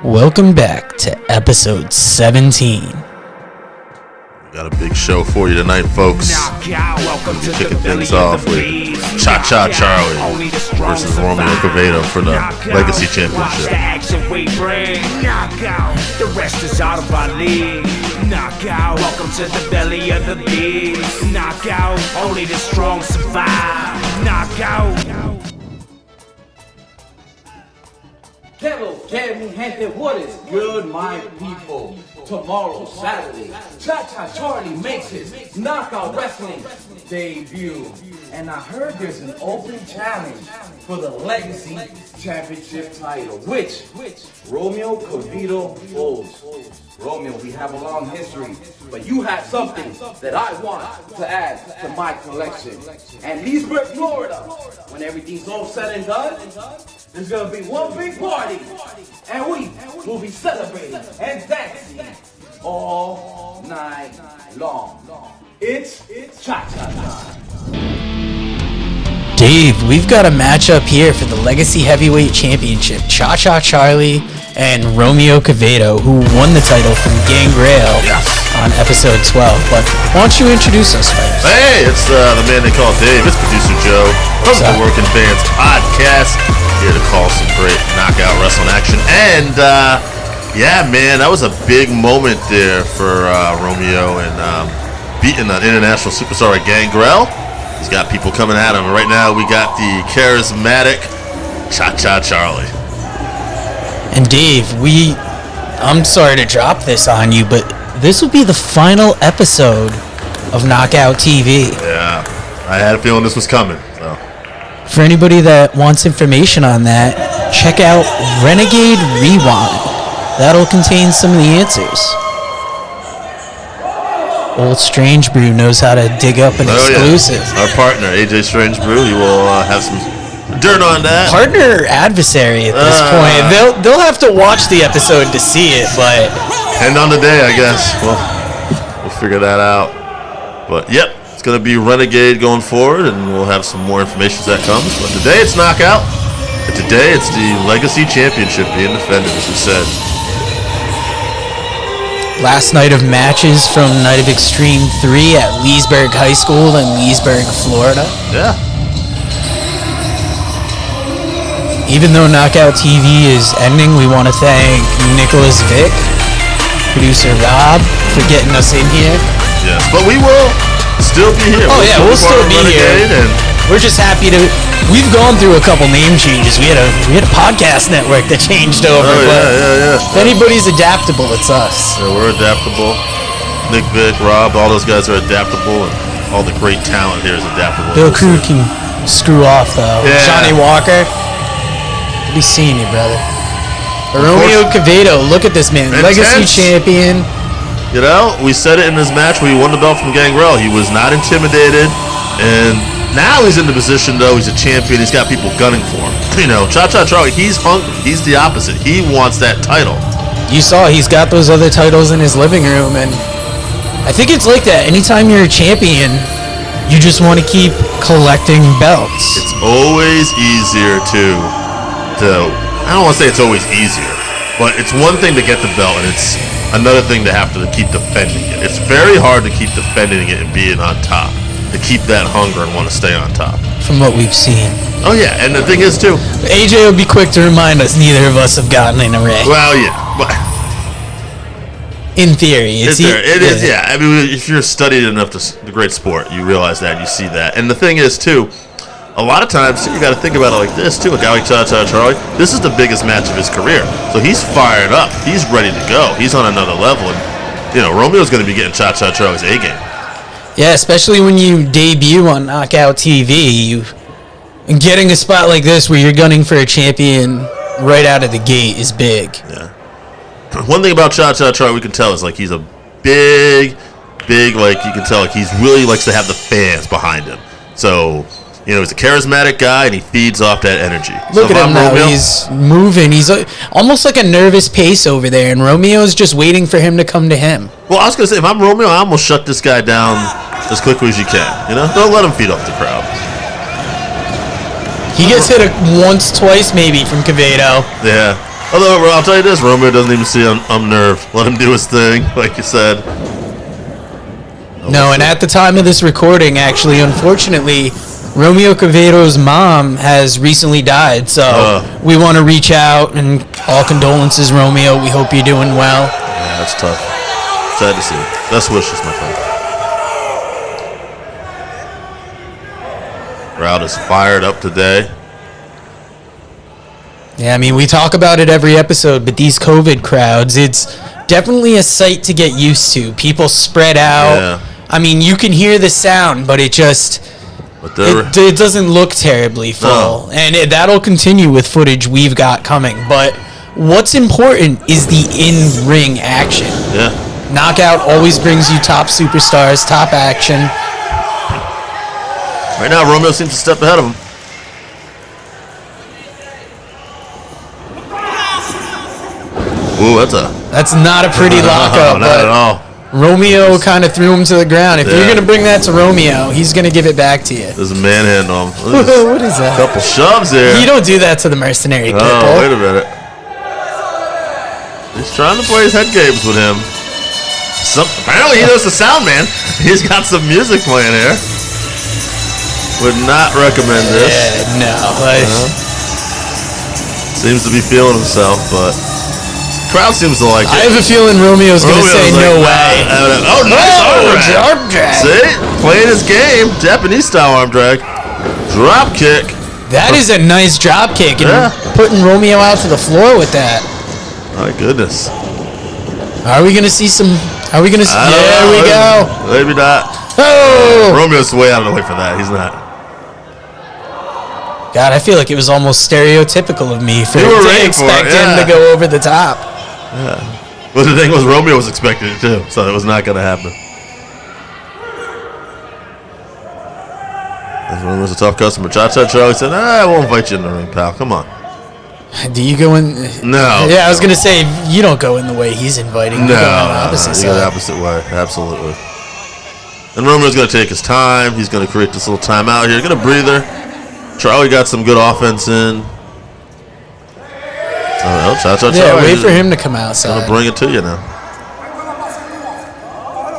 Welcome back to episode 17. Got a big show for you tonight, folks. We're kicking things off with Cha-Cha Charlie versus Romeo Quevedo for the Legacy Championship. The rest is out of our league. Knockout, welcome to the belly of the beast. Knockout, only the strong survive. Knockout. Hello, mi gente, what is good, my people? Tomorrow, Saturday, Cha-Cha Charlie makes his Knockout Wrestling debut. And I heard there's an open challenge for the Legacy Championship title, which Romeo Quevedo holds. Romeo, we have a long history, but you have something that I want to add to my collection. And Leesburg, Florida, when everything's all said and done, there's gonna be one big party, and we will be celebrating and dancing all night long. It's Cha-Cha time. Dave, we've got a matchup here for the Legacy Heavyweight Championship. Cha-Cha Charlie and Romeo Quevedo, who won the title from Gangrel on episode 12. But why don't you introduce us first? Hey, it's the man they call Dave. It's producer Joe from the Working Fans Podcast. Here to call some great knockout wrestling action. And, yeah, man, that was a big moment there for Romeo and beating an international superstar at Gangrel. He's got people coming at him. Right now, we got the charismatic Cha-Cha Charlie. And Dave, I'm sorry to drop this on you, but this will be the final episode of Knockout TV. Yeah, I had a feeling this was coming. So. For anybody that wants information on that, check out Renegade Rewind. That'll contain some of the answers. Old Strange Brew knows how to dig up an exclusive. Yeah. Our partner, AJ Strange Brew, he will have some dirt on that. Partner or adversary at this point. They'll have to watch the episode to see it, but end on the day, I guess. We'll figure that out. But yep, it's gonna be Renegade going forward, and we'll have some more information as that comes. But today it's Knockout, and today it's the Legacy Championship being defended, as we said. Last night of matches from Night of Extreme 3 at Leesburg High School in Leesburg, Florida. Yeah. Even though Knockout TV is ending, we want to thank Nicholas Vick, producer Rob, for getting us in here. Yes, but we will still be here. Oh, we'll still be here. And we're just happy to. We've gone through a couple name changes. We had a podcast network that changed over. Yeah. If anybody's adaptable, it's us. Yeah, we're adaptable. Nick, Vic, Rob, all those guys are adaptable, and all the great talent here is adaptable. Bill Crew can screw off though. Yeah. Johnny Walker. Good to be seeing you, brother. Romeo Quevedo, look at this man. Intense. Legacy champion. You know, we said it in his match when he won the belt from Gangrel. He was not intimidated, and now he's in the position, though. He's a champion. He's got people gunning for him. You know, Cha-Cha Charlie, he's hungry. He's the opposite. He wants that title. You saw he's got those other titles in his living room, and I think it's like that. Anytime you're a champion, you just want to keep collecting belts. It's always easier I don't want to say it's always easier, but it's one thing to get the belt, and it's another thing to have to keep defending it. It's very hard to keep defending it and being on top, to keep that hunger and want to stay on top. From what we've seen. Oh, yeah, and the thing is, too, AJ will be quick to remind us neither of us have gotten in a ring. well, yeah, but in theory. it is, yeah. I mean, if you're studied enough the great sport, you realize that, you see that. And the thing is, too, a lot of times, you got to think about it like this, too. A guy like Cha-Cha Charlie, this is the biggest match of his career. So he's fired up. He's ready to go. He's on another level. And, you know, Romeo's going to be getting Cha-Cha Charlie's A-game. Yeah, especially when you debut on Knockout TV. Getting a spot like this where you're gunning for a champion right out of the gate is big. Yeah. One thing about Cha-Cha Charlie we can tell is, like, he's a big, like, you can tell, like, he's really likes to have the fans behind him. So, you know, he's a charismatic guy, and he feeds off that energy. Look at him now. He's moving. He's almost like a nervous pace over there, and Romeo's just waiting for him to come to him. Well, I was going to say, if I'm Romeo, I almost shut this guy down as quickly as you can. You know? Don't let him feed off the crowd. He gets hit once, twice maybe from Quevedo. Yeah. Although, I'll tell you this, Romeo doesn't even see I'm nerved. Let him do his thing, like you said. No, and at the time of this recording, actually, unfortunately, Romeo Quevedo's mom has recently died, so we want to reach out and all condolences, Romeo. We hope you're doing well. Yeah, that's tough. Sad to see. Best wishes, my friend. Crowd is fired up today. Yeah, I mean, we talk about it every episode, but these COVID crowds, it's definitely a sight to get used to. People spread out. Yeah. I mean, you can hear the sound, but it just... It doesn't look terribly full. No. And that'll continue with footage we've got coming. But what's important is the in-ring action. Yeah. Knockout always brings you top superstars, top action. Right now, Romeo seems to step ahead of him. Ooh, that's not a pretty lockup. Not at all. Romeo kind of threw him to the ground. If you're going to bring that to Romeo, he's going to give it back to you. There's a manhandle on him. What is that? A couple shoves there. You don't do that to the mercenary people. Oh, wait a minute. He's trying to play his head games with him. Apparently he knows the sound, man. He's got some music playing here. Would not recommend this. Yeah, no. Seems to be feeling himself, but crowd seems to like it. I have a feeling Romeo's going to say no way. Oh, nice arm drag. See? Playing his game. Japanese style arm drag. Drop kick. That is a nice drop kick. And putting Romeo out to the floor with that. My goodness. Are we going to see some... Are we going to see... There we go. Maybe not. Oh! Romeo's way out of the way for that. He's not. God, I feel like it was almost stereotypical of me to expect him to go over the top. Yeah. But the thing was, Romeo was expecting it too, so it was not going to happen. Romeo's a tough customer. Cha-Cha Charlie said, I won't invite you in the ring, pal. Come on. Do you go in? No. Yeah, I was going to say, you don't go in the way he's inviting. No, you go in the opposite side. You go the opposite way. Absolutely. And Romeo's going to take his time. He's going to create this little timeout here. Going to breather. Charlie got some good offense in. Oh, Cha-Cha Charlie. Yeah, wait for him to come outside. Going to bring it to you now.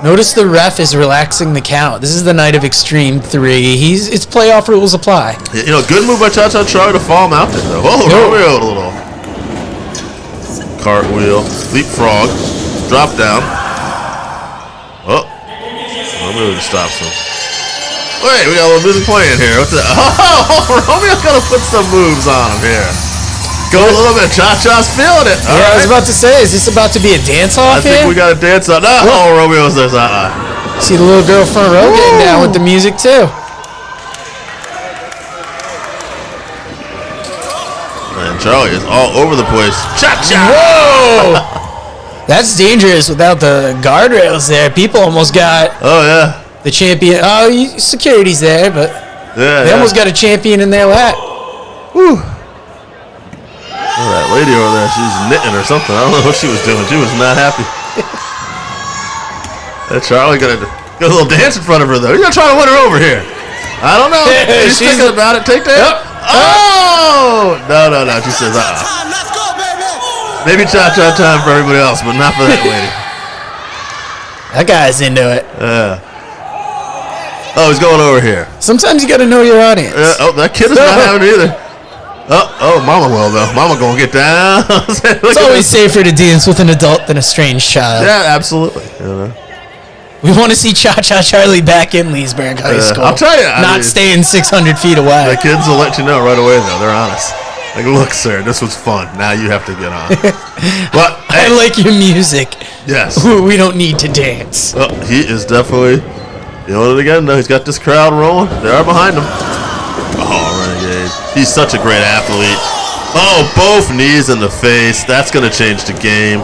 Notice the ref is relaxing the count. This is the night of Extreme 3. It's playoff rules apply. You know, good move by Cha-Cha Charlie to fall him out there, though. Oh, Romeo, a little cartwheel, leapfrog, drop down. Oh, Romeo just stops him. Wait, we got a little music playing here. What's that? Oh, Romeo's gonna put some moves on him here. Go a little bit. Cha-Cha's feeling it. All right. I was about to say, is this about to be a dance-off here? I think we got a dance-off. No, Romeo says, See the little girl front row getting down with the music, too. And Charlie is all over the place. Cha-Cha! Whoa! That's dangerous without the guardrails there. People almost got... Oh, yeah. The champion. Oh, security's there, but they almost got a champion in their lap. Whew. Oh, that lady over there, she's knitting or something. I don't know what she was doing. She was not happy. Charlie got a little dance in front of her, though. You're not trying to win her over here. I don't know. She's thinking about it. Take that. Yep. Oh! No. She says, Maybe Cha-Cha time for everybody else, but not for that lady. That guy's into it. Yeah. Oh, he's going over here. Sometimes you got to know your audience. Oh, that kid is not having it either. Oh, Mama will, though. Mama going to get down. It's always safer to dance with an adult than a strange child. Yeah, absolutely. You know? We want to see Cha-Cha Charlie back in Leesburg High School. I'll tell you. Not staying 600 feet away. The kids will let you know right away, though. They're honest. Like, look, sir, this was fun. Now you have to get on. But I like your music. Yes. We don't need to dance. Oh, he is definitely doing it again, though. He's got this crowd rolling. They are behind him. Oh, Renegade. He's such a great athlete. Oh, both knees in the face. That's going to change the game.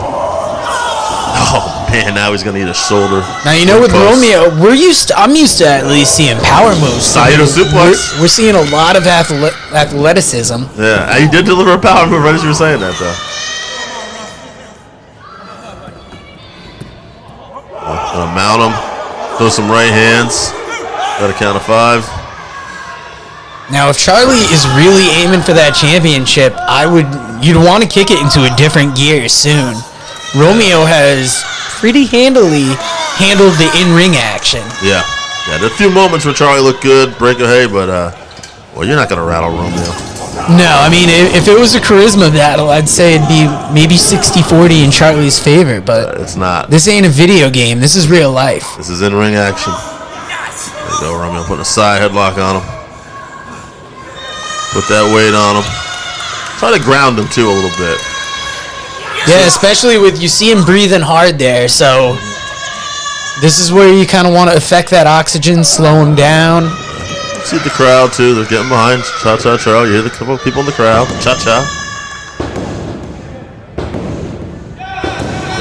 Oh, man, now he's going to eat a shoulder. Now, you know, with Romeo, I'm used to at least seeing power moves. Saito suplex. We're seeing a lot of athleticism. Yeah, he did deliver a power move right as you were saying that, though. Gonna mount him. Throw some right hands. Got a count of 5. Now, if Charlie is really aiming for that championship, I would you'd want to kick it into a different gear soon. Romeo has pretty handily handled the in-ring action. Yeah. Yeah, there are a few moments where Charlie looked good, break a hay, but, well, you're not going to rattle Romeo. No, I mean, if it was a charisma battle, I'd say it'd be maybe 60-40 in Charlie's favor, but it's not. This ain't a video game. This is real life. This is in-ring action. There you go, Romeo putting a side headlock on him. Put that weight on him. Try to ground him, too, a little bit. Yeah, especially with, you see him breathing hard there, so this is where you kind of want to affect that oxygen, slow him down. See the crowd, too. They're getting behind Cha-Cha Charlie. You hear the couple of people in the crowd. Cha-Cha.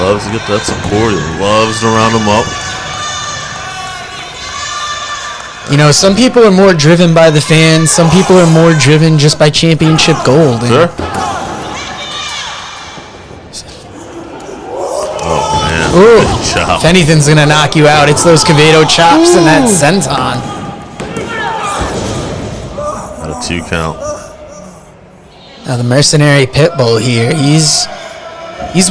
Loves to get that support. He loves to round him up. You know, some people are more driven by the fans. Some people are more driven just by championship gold. Sure. Oh, man. Ooh, Good job. if anything's going to knock you out, it's those Quevedo chops and that senton. At a 2 count. Now the mercenary Pitbull here, he's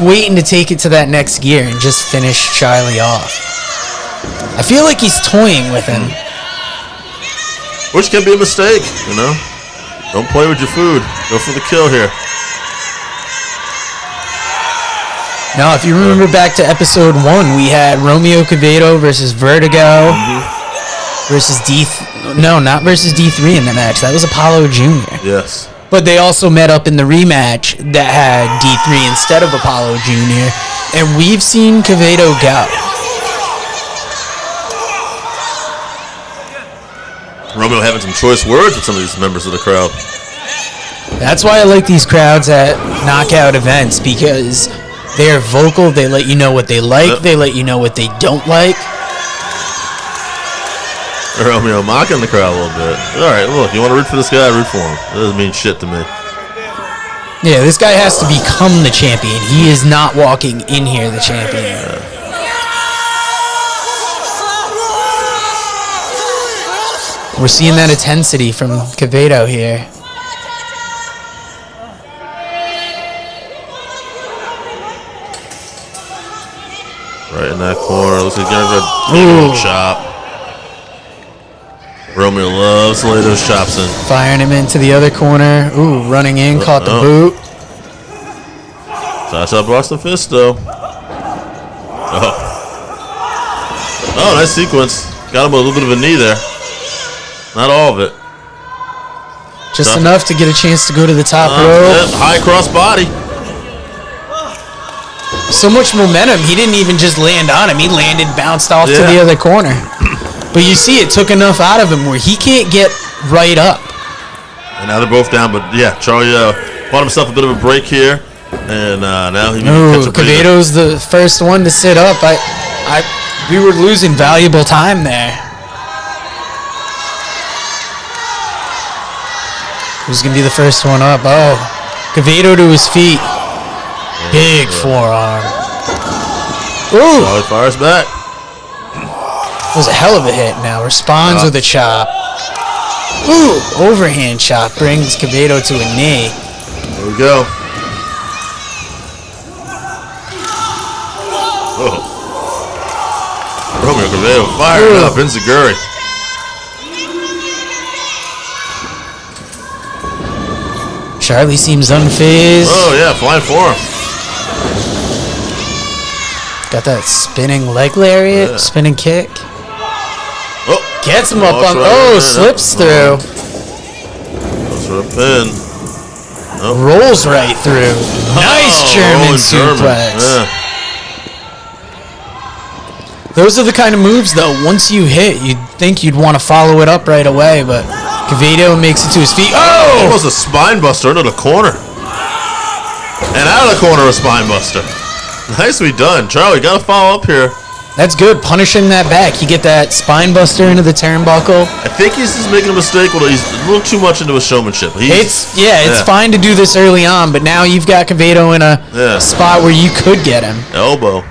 waiting to take it to that next gear and just finish Charlie off. I feel like he's toying with him. Which can be a mistake, you know? Don't play with your food. Go for the kill here. Now, if you remember back to episode 1, we had Romeo Quevedo versus Vertigo versus not versus D3 in the match. That was Apollo Jr. Yes. But they also met up in the rematch that had D3 instead of Apollo Jr. And we've seen Quevedo go. Romeo having some choice words with some of these members of the crowd. That's why I like these crowds at knockout events, because they're vocal. They let you know what they like. Yep. They let you know what they don't like. Romeo mocking the crowd a little bit. All right, look, you want to root for this guy? Root for him. That doesn't mean shit to me. Yeah, this guy has to become the champion. He is not walking in here the champion. We're seeing that intensity from Quevedo here. Right in that corner. Looks like he's got a chop. Romeo loves to lay those chops in. Firing him into the other corner. Ooh, running in, caught the boot. Cha-Cha blocks the fist, though. Oh, nice sequence. Got him a little bit of a knee there. Not all of it. Just enough to get a chance to go to the top rope. Yeah, high cross body. So much momentum. He didn't even just land on him. He landed, bounced off to the other corner. But you see, it took enough out of him where he can't get right up. And now they're both down, but yeah, Charlie bought himself a bit of a break here, and now he can catch a breather. Quevedo's the first one to sit up. We were losing valuable time there. Who's gonna be the first one up? Oh, Quevedo to his feet. Big forearm. Ooh, Charlie fires back. that was a hell of a hit. Now responds with a chop. Ooh, overhand chop brings Quevedo to a knee. There we go. Oh. Romeo Quevedo fired up. Enziguri. Charlie seems unfazed. Oh, yeah, flying forearm. Got that spinning leg lariat, spinning kick. Oh, Gets him up on. Slips through. Goes for a pin. Oh. Rolls right through. Nice German suplex. Yeah. Those are the kind of moves, though. Once you hit, you'd think you'd want to follow it up right away, but Quevedo makes it to his feet. Oh! Almost a spine buster into the corner. And out of the corner, a spine buster. Nicely done. Charlie, got to follow up here. That's good. Punishing that back. You get that spine buster into the turnbuckle. I think he's just making a mistake. Well, he's a little too much into his showmanship. It's fine to do this early on, but now you've got Quevedo in a spot where you could get him. Elbow.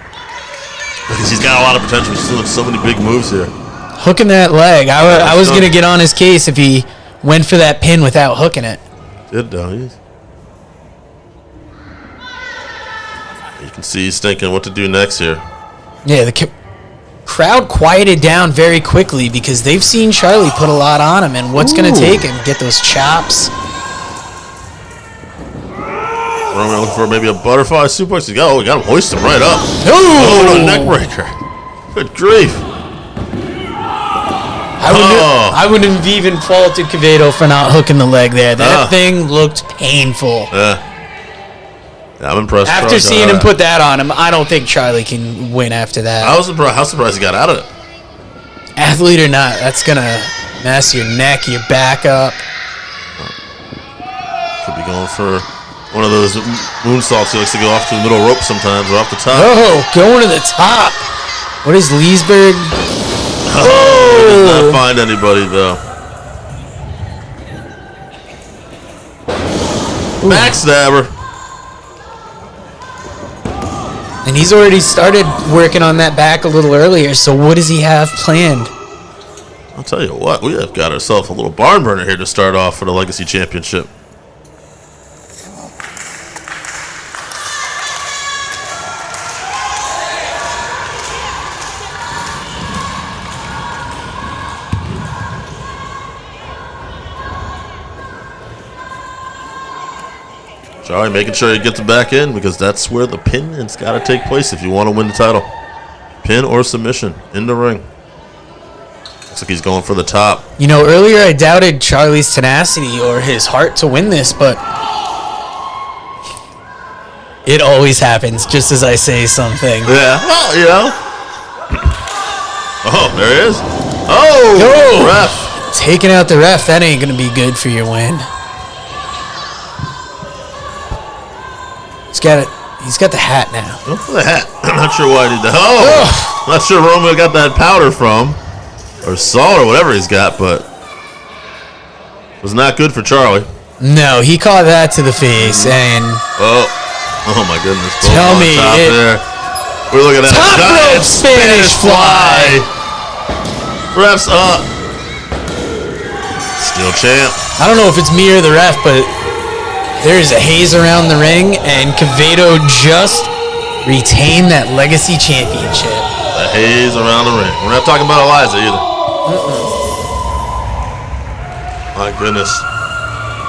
Because he's got a lot of potential. He's doing so many big moves here. Hooking that leg. I was going to get on his case if he went for that pin without hooking it. Did though. You can see he's thinking what to do next here. Yeah, the crowd quieted down very quickly because they've seen Charlie put a lot on him, and what's going to take him? Get those chops. Romeo looking for maybe a butterfly suplex. He got him hoisted right up. Oh, no, neck breaker. Good grief. I wouldn't have even faulted Quevedo for not hooking the leg there. That thing looked painful. Yeah, I'm impressed. After seeing him put that on him, I don't think Charlie can win after that. I was surprised. How surprised he got out of it. Athlete or not, that's going to mess your neck, your back up. Could be going for one of those moonsaults he likes to go off to the middle rope sometimes, or off the top. Oh, going to the top. What is Leesburg? Did not find anybody, though. Backstabber. And he's already started working on that back a little earlier, so what does he have planned? I'll tell you what, we have got ourselves a little barn burner here to start off for the Legacy Championship. Charlie making sure he gets it back in because that's where the pin has got to take place if you want to win the title. Pin or submission in the ring. Looks like he's going for the top. You know, earlier I doubted Charlie's tenacity or his heart to win this, but it always happens just as I say something. Yeah, well, you know. Oh, there he is. Oh, ref. Taking out the ref, that ain't going to be good for your win. He's got the hat now. Oh, the hat. I'm not sure why he did that. Oh! Not sure Romeo got that powder from. Or salt or whatever he's got, but it was not good for Charlie. No, he caught that to the face, and... Oh my goodness. Tell me there. We're looking at top rope Spanish fly. Ref's up. Still champ. I don't know if it's me or the ref, but there's a haze around the ring, and Quevedo just retained that Legacy Championship. The haze around the ring. We're not talking about Eliza either. My goodness.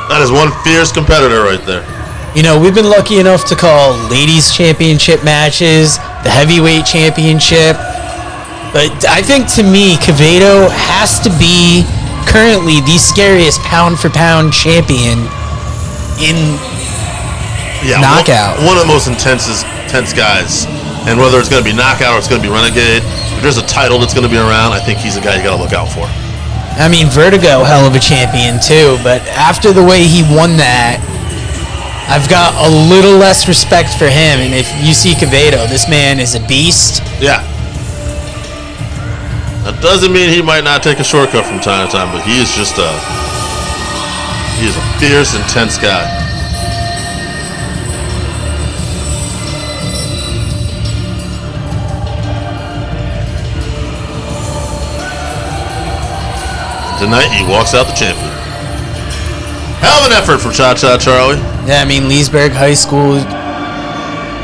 That is one fierce competitor right there. You know, we've been lucky enough to call ladies championship matches, the heavyweight championship, but I think to me, Quevedo has to be currently the scariest pound-for-pound champion in knockout. One of the most intense guys. And whether it's going to be knockout or it's going to be renegade, if there's a title that's going to be around, I think he's the guy you got to look out for. I mean, Vertigo, hell of a champion too, but after the way he won that, I've got a little less respect for him. And if you see Quevedo, this man is a beast. Yeah. That doesn't mean he might not take a shortcut from time to time, but he is just a fierce, intense guy. Tonight he walks out the champion. Hell of an effort for Cha-Cha Charlie. Yeah, I mean, Leesburg High School,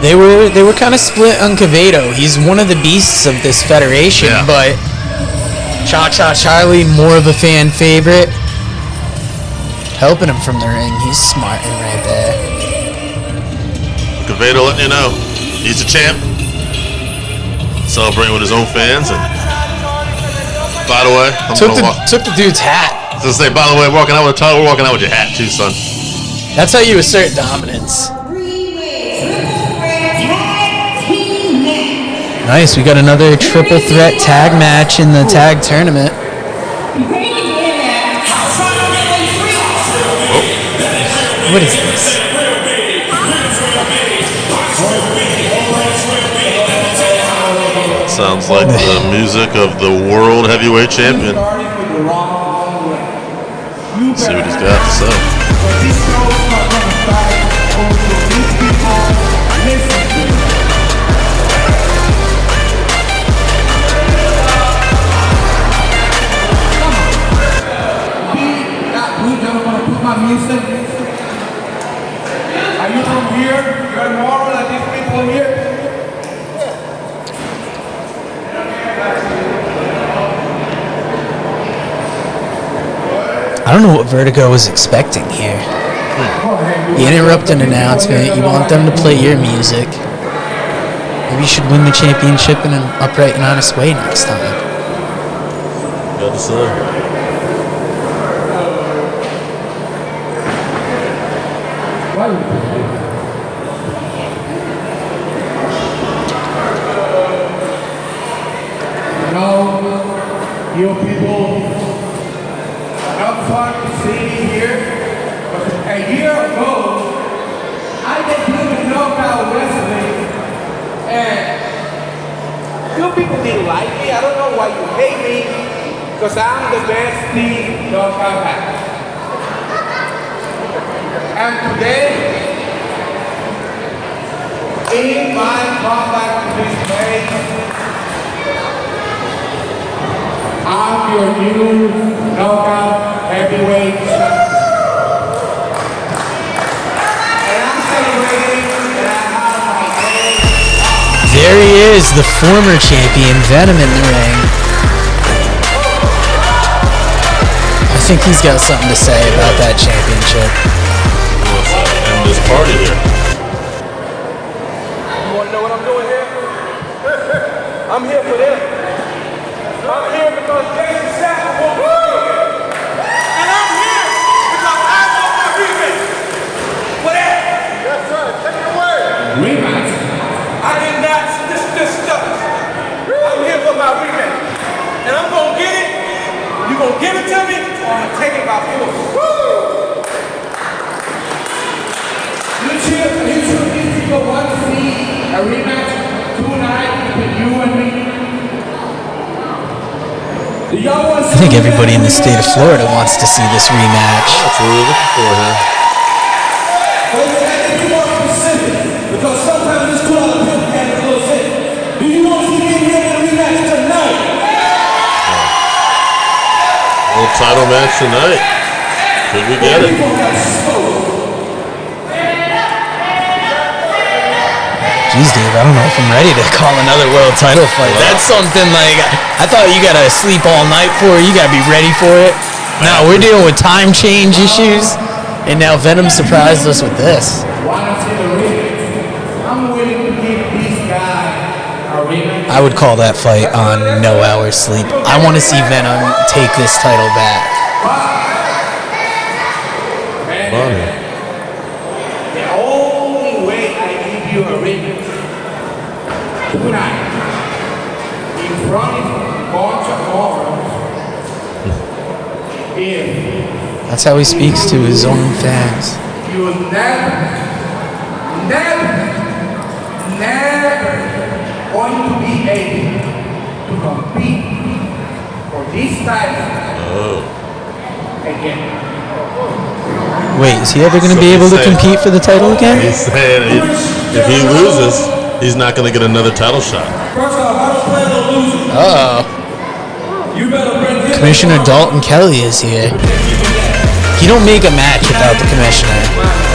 they were kind of split on Quevedo. He's one of the beasts of this federation, but Cha-Cha Charlie, more of a fan favorite. Helping him from the ring. He's smarting right there. Quevedo letting you know he's a champ. Celebrating with his own fans. And by the way, took the dude's hat. I was gonna say, by the way, walking out with a title, we're walking out with your hat too, son. That's how you assert dominance. Nice, we got another triple threat tag match in the tag tournament. What is this? Sounds like the music of the World Heavyweight Champion. Let's see what he's got to say. Are you from here? You're normal like these people here? Vertigo was expecting here. You interrupt an announcement, you want them to play your music. Maybe you should win the championship in an upright and honest way next time. Got to say. You people, not fun to see me here, but a year ago, I debuted with knockout wrestling, and you people didn't like me. I don't know why you hate me, because I'm the best team knockout has. And today, in my comeback to this place, I'm your new knockout heavyweight champion. And I'm celebrating that I have my day. There he is, the former champion, Venom in the ring. I think he's got something to say about that championship. Let's end this party here. You want to know what I'm doing here? I'm here for them. I'm here because Jason Sapp won't be here. And I'm here because I want my rematch. What else? Yes, sir. Take it away. Rematch? I did not this stuff. I'm here for my rematch. And I'm going to get it. You going to give it to me, or I'm going to take it by force. Woo! You people want to see a rematch tonight between you and me? I think everybody in the state of Florida wants to see this rematch. That's what we're looking for here. Because sometimes it's cool to get a little sick. Do you want to see me in a rematch tonight? A little title match tonight. Could we get it? Jeez, Dave, I don't know if I'm ready to call another world title fight. That's something like, I thought you gotta sleep all night for it. You gotta be ready for it. Now we're dealing with time change issues, and now Venom surprised us with this. I would call that fight on no hours sleep. I want to see Venom take this title back. The only way I give you a rematch tonight, in front of a bunch of horrors, That's how he speaks to his own fans. you will never going to be able to compete for this title again. Wait, is he ever going to be able to compete for the title again? He's saying if he loses, he's not going to get another title shot. First off, I don't plan on losing. Uh-oh. You better bring him. Commissioner Dalton Kelly is here. You don't make a match without the commissioner.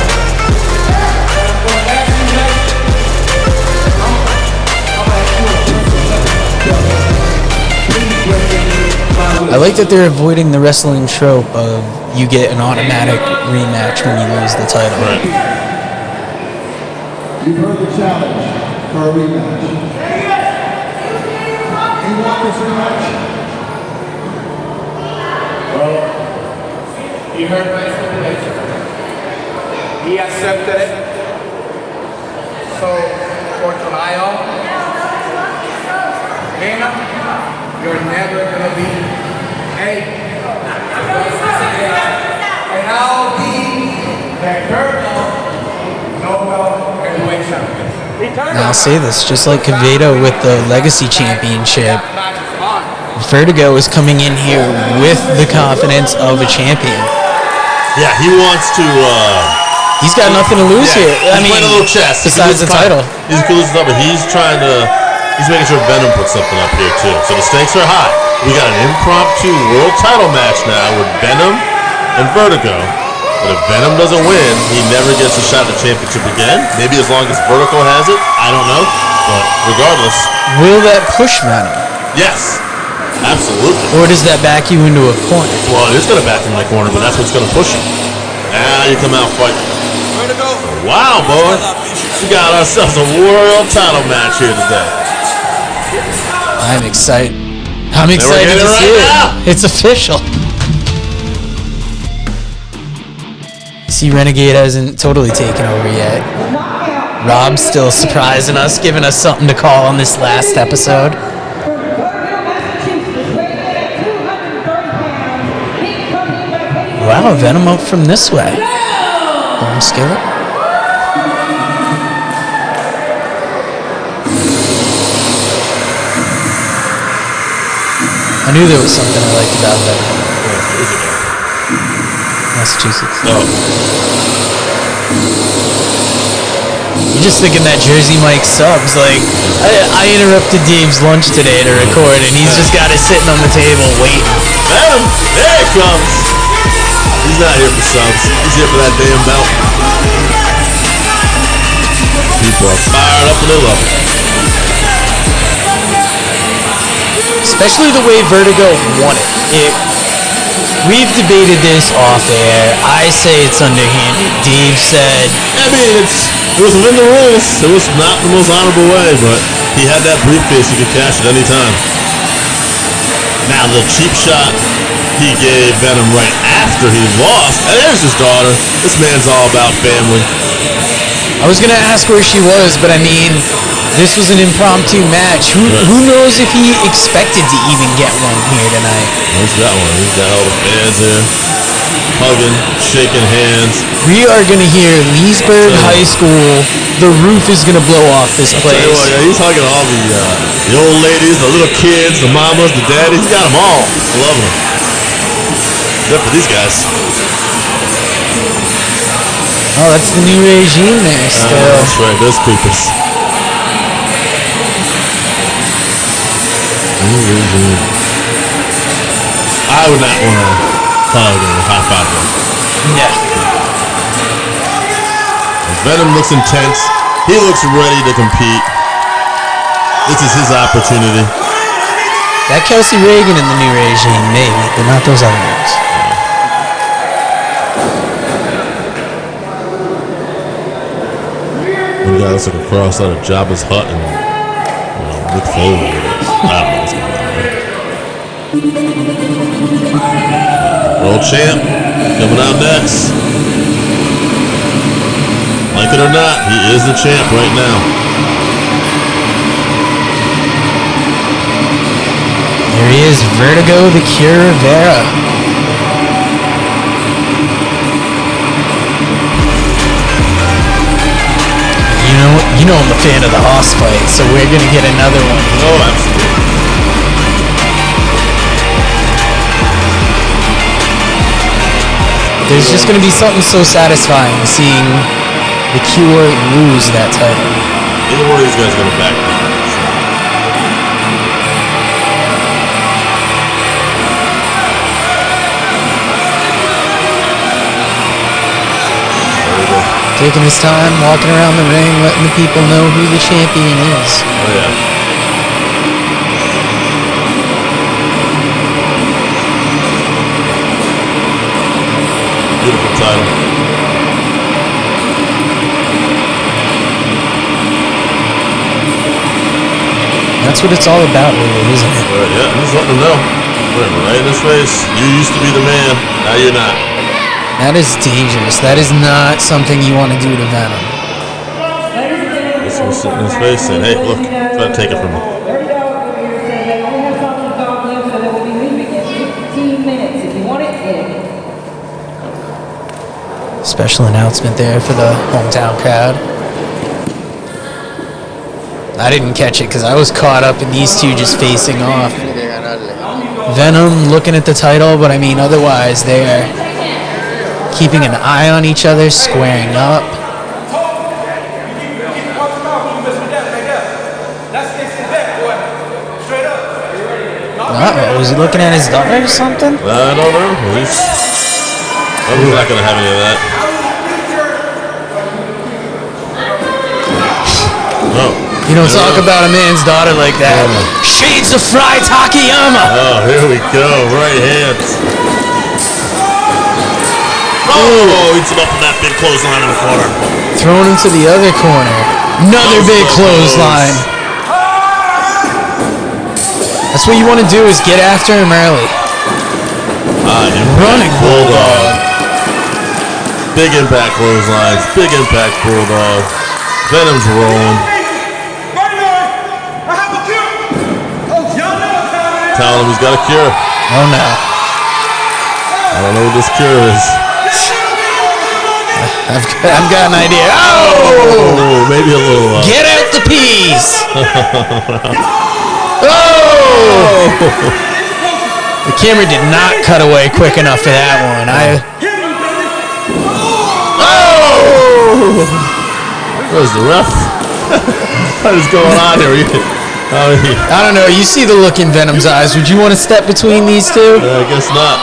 I like that they're avoiding the wrestling trope of you get an automatic rematch when you lose the title. Right. You've heard the challenge for a rematch. You want this rematch? Well, you heard my stipulation. He accepted it. So, for tonight on, Venom, you're never gonna be and I'll be the Vertigo heavyweight champion. Now I'll say this, just like Quevedo with the Legacy Championship, Vertigo is coming in here with the confidence of a champion. Yeah, he wants to. He's got nothing to lose here. I mean, playing a little chess besides the title. He's cool as stuff, but he's trying to. He's making sure Venom puts something up here too. So the stakes are high. We got an impromptu world title match now with Venom and Vertigo. But if Venom doesn't win, he never gets a shot at the championship again. Maybe as long as Vertigo has it, I don't know. But regardless, Will that push Venom? yes. Absolutely. Or does that back you into a corner? Well, it is going to back in the corner, but that's what's going to push you. Now you come out fighting. Wow, boy. We got ourselves a world title match here today. I'm excited. I'm excited to see it. It's official. See, Renegade hasn't totally taken over yet. Rob's still surprising us, giving us something to call on this last episode. Wow, Venom up from this way. Home skillet. I knew there was something I liked about Venom. Massachusetts. Oh. You're just thinking that Jersey Mike subs. Like, I interrupted Dave's lunch today to record, and he's just got it sitting on the table waiting. Venom, there it comes. He's not here for subs. He's here for that damn belt. People are fired up and they love it. Especially the way Vertigo won it. We've debated this off air. I say it's underhanded. Dave said, I mean, it was within the rules. It was not the most honorable way, but he had that briefcase. He could cash it any time. Now, the cheap shot he gave Venom right after he lost, and there's his daughter. This man's all about family. I was going to ask where she was, but I mean, this was an impromptu match. Who knows if he expected to even get one here tonight? He's got one. He's got all the fans there, hugging, shaking hands. We are going to hear Leesburg High School. The roof is going to blow off this place. Yeah, he's hugging all the old ladies, the little kids, the mamas, the daddies. He's got them all. Loving them. Except for these guys. Oh, that's the new regime there still. That's right. Those creepers. I would not want to hug or high five them. Yeah. Venom looks intense. He looks ready to compete. This is his opportunity. That Kelsey Reagan in the new regime, maybe, but not those other ones. One guy looks like a cross out of Jabba's hut and Nick Foley. I don't know what's going on there. World champ coming out next. Like it or not, he is the champ right now. There he is, Vertigo the Cure Rivera. You know I'm a fan of the Hoss fight, so we're gonna get another one. Oh, absolutely. There's just gonna be something so satisfying seeing the Cure lose that title. Either one of these guys is gonna back me. Taking his time, walking around the ring, letting the people know who the champion is. Oh, yeah. Beautiful title. That's what it's all about, really, isn't it? Yeah, he's letting them know. Right in his face. You used to be the man. Now you're not. That is dangerous. That is not something you want to do to Venom. This one's sitting in his face saying, hey, look, try to take it from me. There we go. We're saying they only have something to talk to, so they will be leaving in 15 minutes. If you want it, get it. Special announcement there for the hometown crowd. I didn't catch it because I was caught up in these two just facing off. Venom looking at the title, but I mean, otherwise they're keeping an eye on each other, squaring up. Uh-oh, was he looking at his daughter or something? I don't know. He's not going to have any of that. No. You don't talk about a man's daughter like that. Shades of Fry Takayama. Oh, here we go. Right hands. Oh, eats him up in that big clothesline in the corner. Throwing him to the other corner. Another big clothesline. That's what you want to do, is get after him early. Running bulldog. Big impact clotheslines. Big impact bulldog. Venom's rolling. Telling him he's got a cure. Oh no. I don't know what this cure is. I've got an idea. Oh! Maybe a little. Get out the peas! Oh! The camera did not cut away quick enough for that one. Oh! Where's the ref? What is going on here? I don't know. You see the look in Venom's eyes. Would you want to step between these two? I guess not.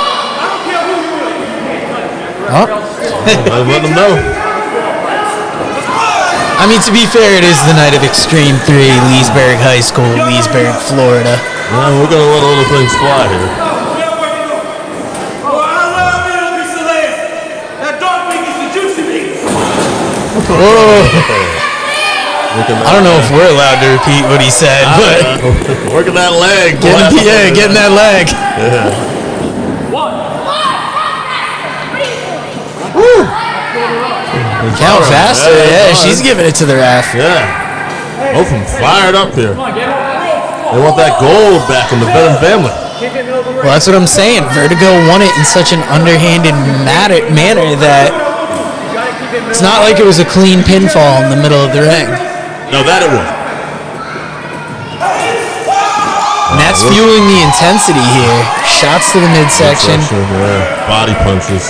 Oh. I'm letting them know. I mean, to be fair, it is the night of Extreme 3, Leesburg High School, Leesburg, Florida. Well, we're going to let all the things fly here. Whoa. I don't know if we're allowed to repeat what he said, but working that leg. Getting that leg. Yeah. Count faster. Yeah, she's giving it to the ref. Yeah. Both of them fired up here. They want that gold back in the Venom family. Well, that's what I'm saying. Vertigo won it in such an underhanded manner that it's not like it was a clean pinfall in the middle of the ring. No, that it was. And that's fueling the intensity here. Shots to the midsection. Yeah. Body punches.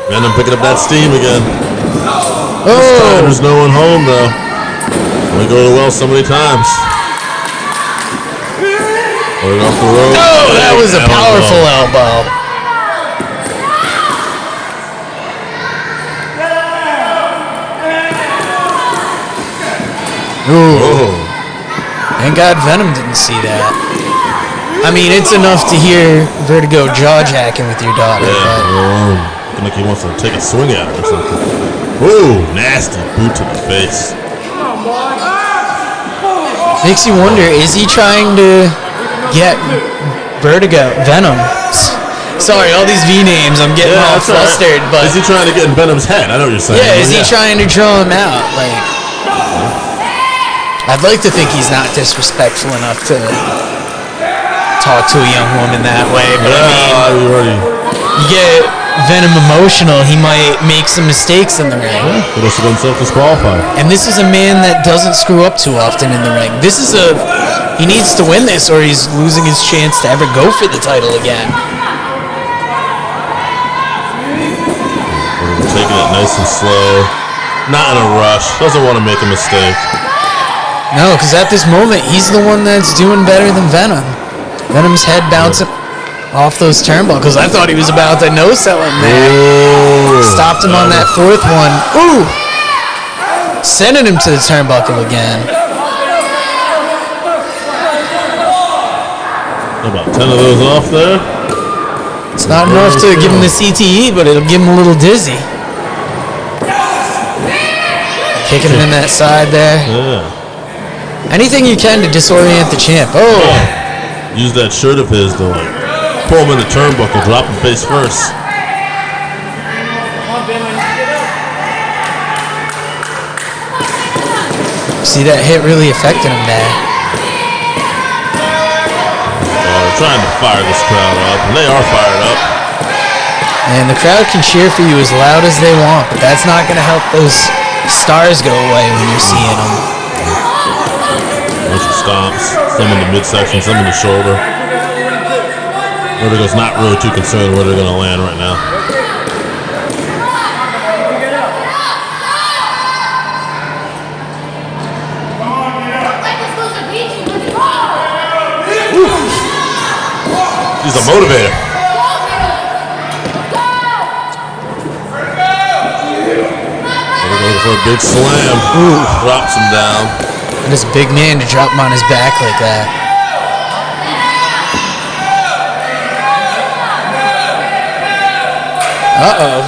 Venom picking up that steam again. Oh! This time there's no one home though. Only go to the well so many times. Put it off the road. Oh, that was a powerful elbow. Ooh. Thank God Venom didn't see that. I mean, it's enough to hear Vertigo jaw-jacking with your daughter. Yeah, looking like he wants to take a swing at her or something. Ooh, nasty boot to the face. Makes you wonder, is he trying to get Venom? Sorry, all these V names, I'm getting all flustered. But is he trying to get in Venom's head? I know what you're saying. Yeah, is he trying to draw him out? Like, I'd like to think he's not disrespectful enough to talk to a young woman that way, but I mean, you get Venom emotional, he might make some mistakes in the ring. Yeah, could have himself disqualified. And this is a man that doesn't screw up too often in the ring. He needs to win this or he's losing his chance to ever go for the title again. Taking it nice and slow, not in a rush, doesn't want to make a mistake. No, because at this moment, he's the one that's doing better than Venom. Venom's head bouncing off those turnbuckles. I thought he was about to no-sell him there. Ooh, stopped him on that fourth one. Ooh! Sending him to the turnbuckle again. About 10 of those off there. It's not enough to give him the CTE, but it'll give him a little dizzy. Kicking him in that side there. Yeah. Anything you can to disorient the champ. Oh! Use that shirt of his to like pull him in the turnbuckle, drop him face first. See, that hit really affected him there. They're trying to fire this crowd up, and they are fired up. And the crowd can cheer for you as loud as they want, but that's not going to help those stars go away when you're seeing them. Bunch of stomps, some in the midsection, some in the shoulder. Vertigo's not really too concerned where they're going to land right now. He's a motivator. Looking for a big slam. Ooh. Drops him down. And this big man to drop him on his back like that. Uh-oh.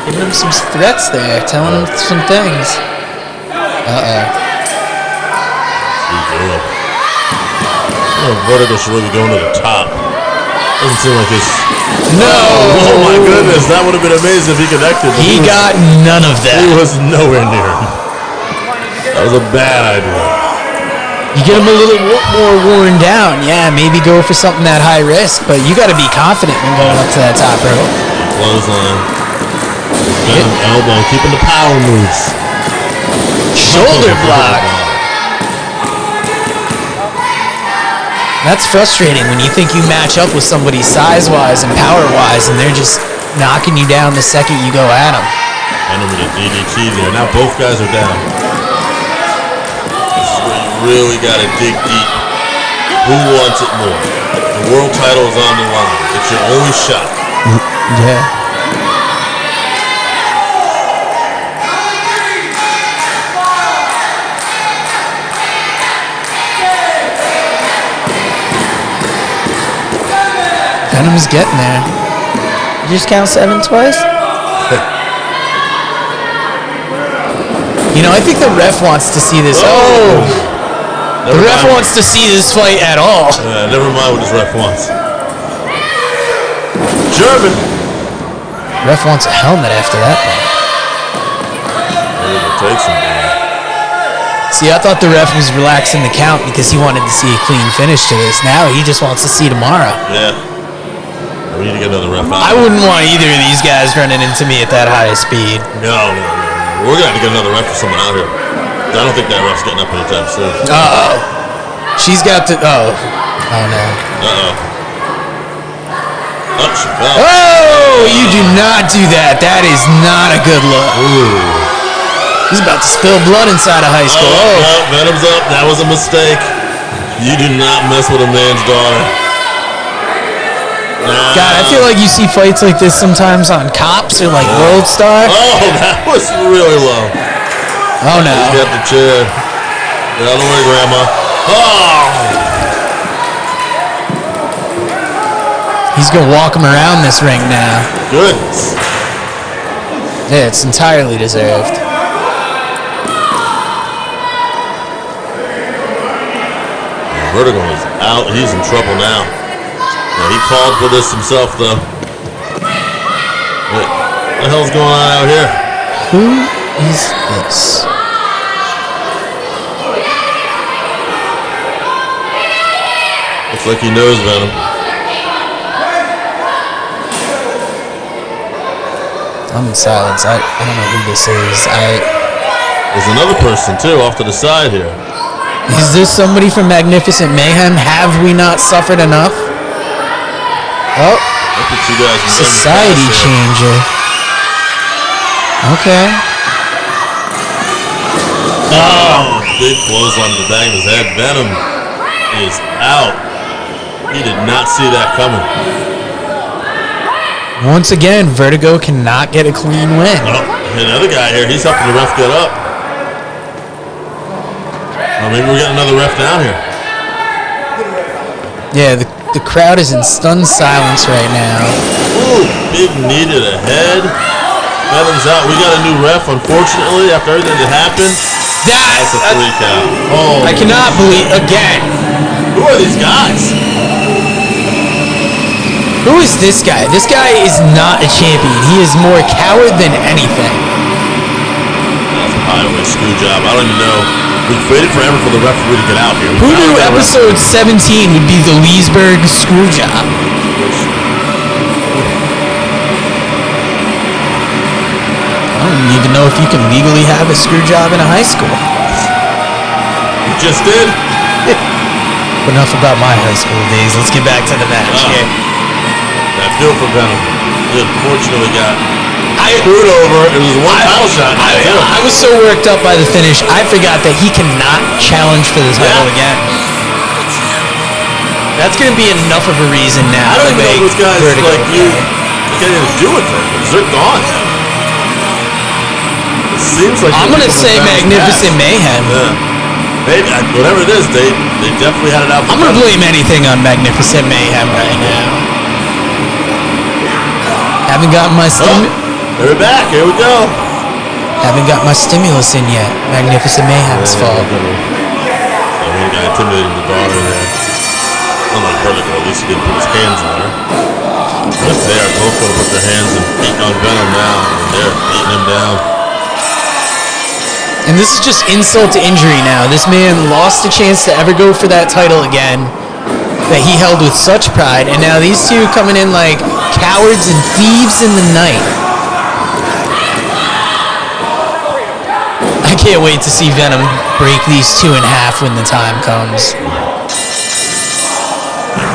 Giving him some threats there, telling him some things. Uh-oh. Vertigo should really be going to the top. Doesn't seem like this. No! Oh my goodness, that would have been amazing if he connected. He got none of that. He was nowhere near him. That was a bad idea. You get him a little more worn down. Yeah, maybe go for something that high risk, but you got to be confident when going up to that top rope. Clothesline. Venom elbow, keeping the power moves. Shoulder block. That's frustrating when you think you match up with somebody size-wise and power-wise, and they're just knocking you down the second you go at them. Venom with a DDT there. Now both guys are down. This is where you really got to dig deep. Who wants it more? The world title is on the line. It's your only shot. Yeah. Venom's getting there. You just count 7 twice? You know, I think the ref wants to see this. Oh! The ref wants to see this fight at all. Never mind what this ref wants. German. Ref wants a helmet after that. Takes him. See, I thought the ref was relaxing the count because he wanted to see a clean finish to this. Now he just wants to see tomorrow. Yeah. We need to get another ref out. I wouldn't want either of these guys running into me at that high speed. No. We're going to have to get another ref for someone out here. I don't think that ref's getting up anytime soon. Uh-oh. She's got to... Oh. Oh, no. Uh-oh. Oh, she fell. Oh! You do not do that. That is not a good look. Ooh. He's about to spill blood inside of high school. Oh, no, Venom's up. That was a mistake. You do not mess with a man's daughter. Nah. God, I feel like you see fights like this sometimes on Cops or like World Star. Oh, that was really low. Oh, no. He's got the chair. Get out of the way, Grandma. Oh! He's going to walk him around this ring now. Goodness. Yeah, it's entirely deserved. Vertigo is out. He's in trouble now. He called for this himself, though. What the hell's going on out here? Who is this? Looks like he knows Venom. I'm in silence. I don't know who this is. There's another person, too, off to the side here. Is this somebody from Magnificent Mayhem? Have we not suffered enough? Oh, society changer. Okay. Oh, big clothesline to the back of his head. Venom is out. He did not see that coming. Once again, Vertigo cannot get a clean win. Oh, and the other guy here, he's helping the ref get up. Oh, maybe we got another ref down here. Yeah, the crowd is in stunned silence right now. Ooh, big knee to the head. Venom's out. We got a new ref, unfortunately, after everything that happened. That's a 3 count. Oh, I cannot believe, again. Who are these guys? Who is this guy? This guy is not a champion. He is more coward than anything. That's a highway screw job. I don't even know. We waited forever for the referee to get out here. Who knew episode 17 would be the Leesburg screw job? I don't even know if you can legally have a screw job in a high school. You just did? But enough about my high school days. Let's get back to the match here. I feel for Venom. He unfortunately got screwed over. It was one title shot. I was so worked up by the finish, I forgot that he cannot challenge for the title again. That's going to be enough of a reason now. I don't even know those guys like you can't even do it for him because they're gone. The seems like I'm they're gonna looking say for fast Magnificent pass. Mayhem. Yeah. Whatever it is, they definitely had it out. I'm gonna blame anything on Magnificent Mayhem right now. Haven't gotten my They're back. Here we go. haven't got my stimulus in yet. Magnificent Mayhem's fault. So he got intimidating the daughter there. Unlike Vertigo, at least he didn't put his hands on her. But they are both going to put their hands and beat on Venom now, and they're beating him down. And this is just insult to injury now. This man lost a chance to ever go for that title again that he held with such pride, and now these two coming in like cowards and thieves in the night. I can't wait to see Venom break these two in half when the time comes.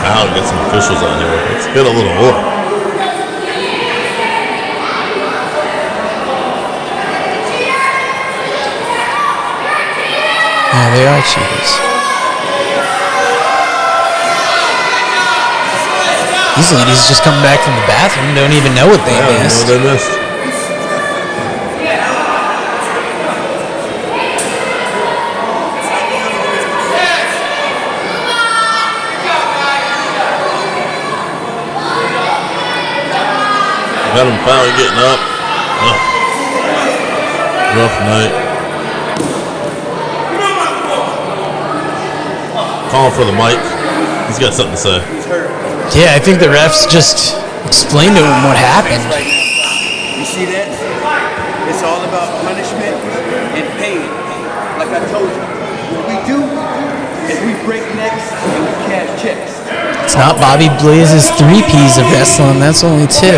Now we get some officials on here. Let's get a little more. Yeah, they are cheaters. These ladies just come back from the bathroom, don't even know what they missed. They missed. Venom finally getting up. Rough night. Calling for the mic. He's got something to say. Yeah, I think the refs just explained to him what happened. You see that? It's all about punishment and pain. Like I told you, what we do is we break necks and we cash checks. It's not Bobby Blaze's 3 Ps of wrestling, that's only 2.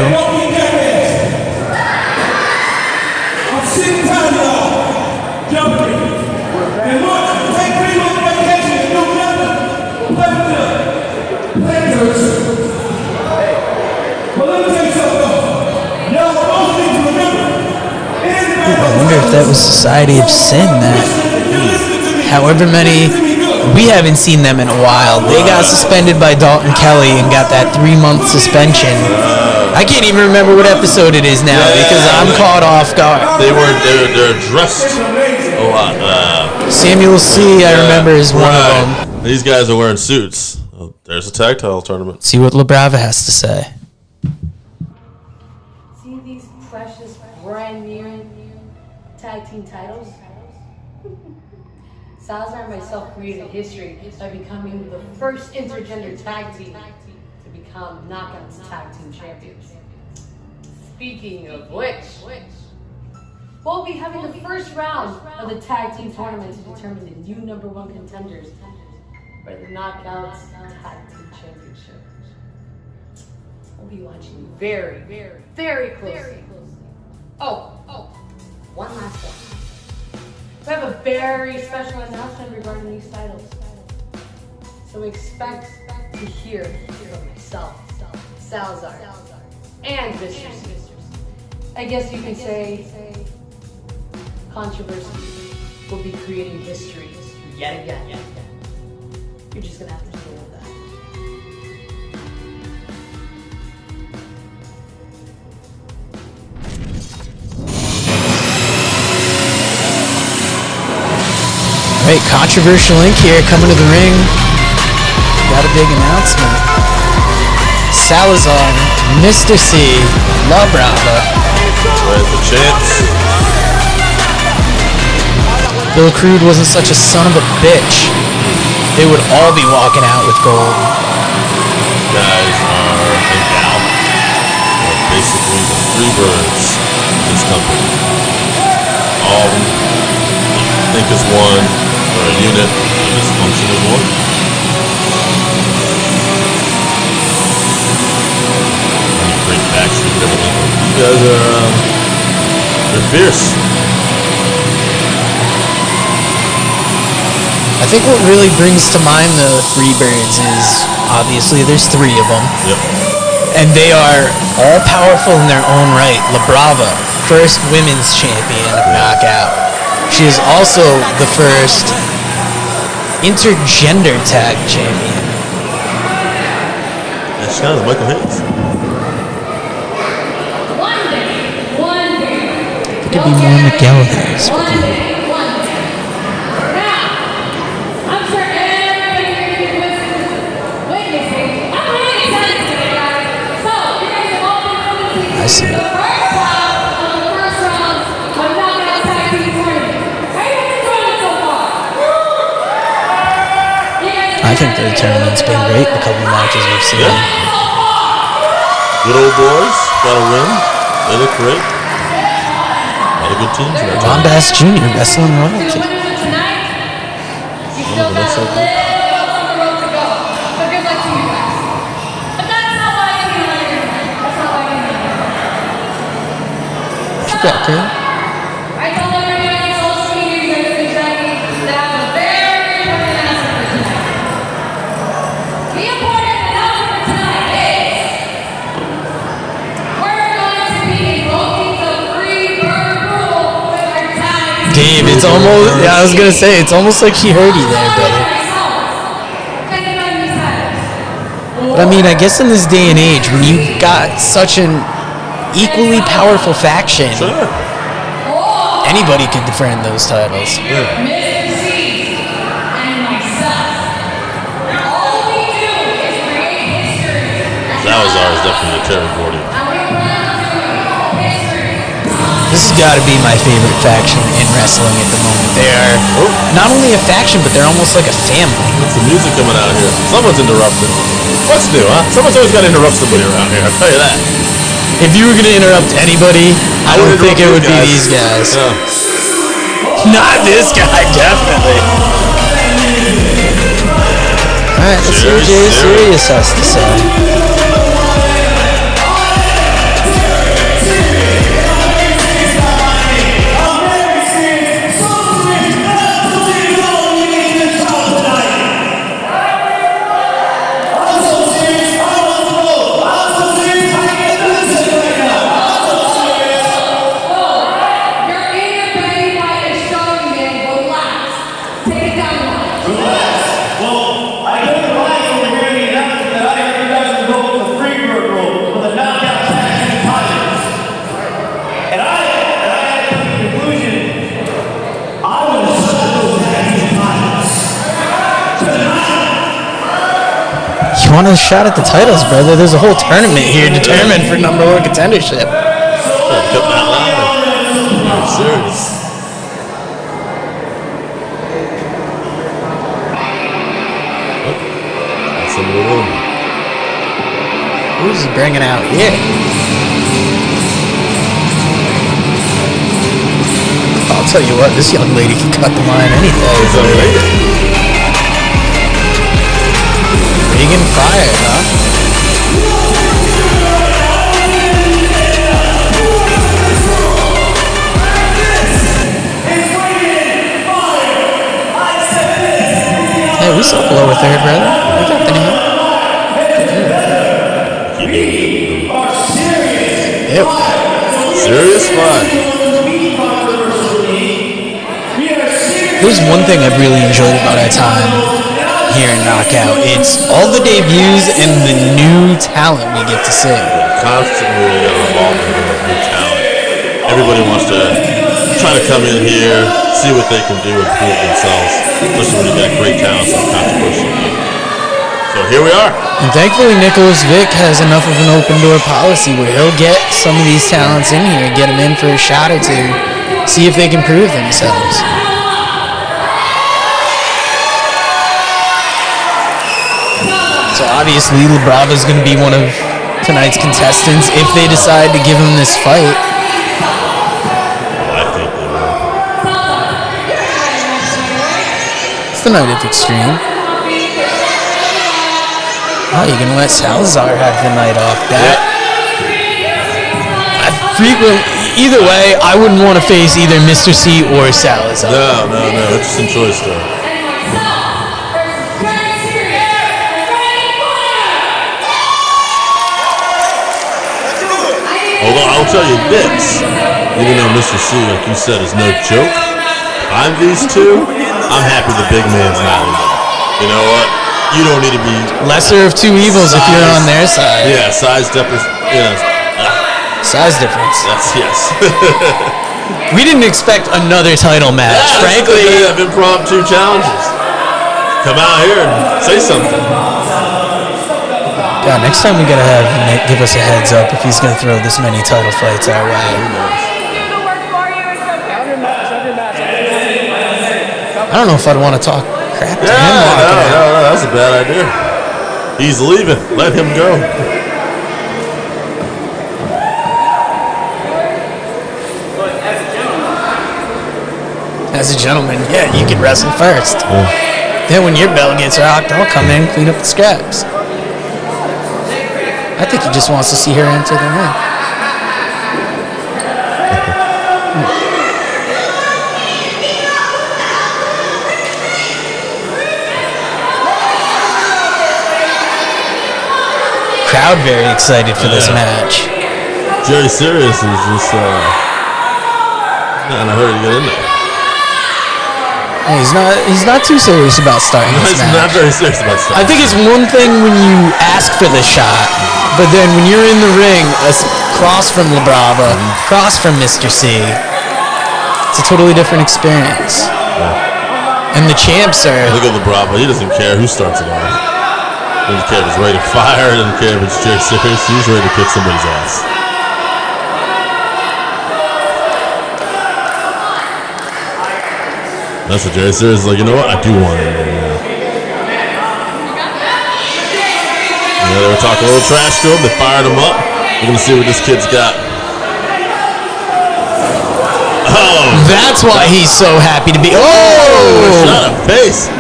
I'm sick and tired of y'all jumping. And want to take 3 months vacation and do nothing. Play with them. Play with us. But let me tell you something though. Y'all both need to remember. I wonder if that was Society of Sin, that however many, we haven't seen them in a while. They got suspended by Dalton Kelly and got that 3-month suspension. I can't even remember what episode it is now because I'm caught off guard. They're dressed a lot. Samuel C., I remember, is one of them. These guys are wearing suits. Oh, there's a tag title tournament. See what Labrava has to say. See these precious brand new tag team titles? Salazar and myself created history by becoming the first intergender tag team to become Knockouts Tag Team Champions. Speaking of which, we'll be having the first round of the tag team tournament to determine the new #1 contenders for the Knockouts Tag Team Championship. We'll be watching very, very, very closely. Oh, one last one. We have a very special announcement regarding these titles. So expect to hear from myself, Salazar, and Mr. C. I guess you can say controversy will be creating history yet again. You're just gonna have to deal with that. Right, controversial link here coming to the ring. Got a big announcement. Salazar, Mr. C, Labrava. Where's the chance? Bill Crude wasn't such a son of a bitch. They would all be walking out with gold. Guys are and gal are basically the three birds of this company. All of them think as one, or a unit, and just function as one. Great backstreet and everything. You guys are, they're fierce. I think what really brings to mind the Freebirds is, obviously there's 3 of them. Yep. And they are all powerful in their own right. Labrava, first women's champion of Knockout. She is also the first intergender tag champion. And she's kind of Michael Hayes. I think could be more Miguel than this. Now, I'm sure everybody is witnessing. I'm really excited today, guys. So, you guys have all been witnessing I see. the first round of the first round of Knockout Tag Team Tournament. Everyone's enjoying it so far. I think the tournament's been great. The couple matches we've seen. Good old boys. Got a win. They look great. A lot of good teams in that Von tournament. Bass Jr. wrestling royalty. What you got, girl? I told everybody on social media you guys have been that was very important announcement for tonight. The important announcement for tonight is we're going to be invoking the free-bird rule with our tag. Dave, it's almost. Yeah, I was gonna say it's almost like she heard you there, brother. But I mean, I guess in this day and age, when you got such an equally powerful faction, Sure. anybody could defend those titles. Yeah. Mr. C and myself, all we do is create history. Salazar is definitely a Terry Gordy. And we plan on doing history. This has got to be my favorite faction in wrestling at the moment. They are not only a faction, but they're almost like a family. What's the music coming out here? Someone's interrupting. What's new, huh? Someone's always got to interrupt somebody around here, I'll tell you that. If you were going to interrupt anybody, I don't think it would be these guys. Yeah. Not this guy, definitely. Alright, let's see what Jay Serious has to say. You're in your baby by a showing game. Relax. Take it down. Well, I got the right over here in the announcement that I heard you guys would go with the free-bird rule for the knockout tag team titles. And I had to the conclusion, I want to set those tag team titles. You want a shot at the titles, brother? There's a whole tournament here determined for number one contendership. Cut that line. I'm serious. That's some of the room. Who's he bringing out here? I'll tell you what, this young lady can cut the line any day. Ragan Fire, huh? Hey, we saw below a third, brother. We got the name. Yep. Serious fun. There's one thing I've really enjoyed about our time here in Knockout. It's all the debuts and the new talent we get to see. Constantly evolving with new talent. Everybody wants to try to come in here, see what they can do and prove themselves. Especially when you got great talent so controversial. So here we are. And thankfully, Nicholas Vick has enough of an open door policy where he'll get some of these talents in here, get them in for a shot or two, see if they can prove themselves. So obviously, Labrava is going to be one of tonight's contestants if they decide to give him this fight. I think they will. It's the night of Extreme. Oh, you're going to let Salazar have the night off. Either way, I wouldn't want to face either Mr. C or Salazar. No. Interesting choice, though. Although I'll tell you this, even though Mr. C, like you said, is no joke, I'm these two, I'm happy the big man's not in there. You know what? You don't need to be lesser of two evils if you're on their side. Yeah, size difference. Size difference. That's yes. We didn't expect another title match. Yeah, Frankly, they have impromptu challenges. Come out here and say something. God, next time we gotta have Nick give us a heads up if he's gonna throw this many title fights our way. I don't know if I'd want to talk crap to him. No, that's a bad idea. He's leaving. Let him go. As a gentleman, yeah, you can wrestle first. Then when your bell gets rocked, I'll come in, clean up the scraps. I think he just wants to see her enter the ring. Crowd very excited for this match. Jerry Serious is just not in a hurry to get in there. He's not too serious about starting this match. He's not very serious about starting. I think it's one thing when you ask for the shot, but then when you're in the ring, across from Labrava, across from Mr. C, it's a totally different experience. Yeah. And the champs are... Look at Labrava. He doesn't care who starts it off. He doesn't care if it's ready to fire. He doesn't care if it's Jerry Serious. He's ready to kick somebody's ass. That's what Jerry Serious is like, you know what? I do want it. Yeah, they were talking a little trash to him. They fired him up. We're going to see what this kid's got. Oh! That's why he's so happy to be... Oh! Shot in the face.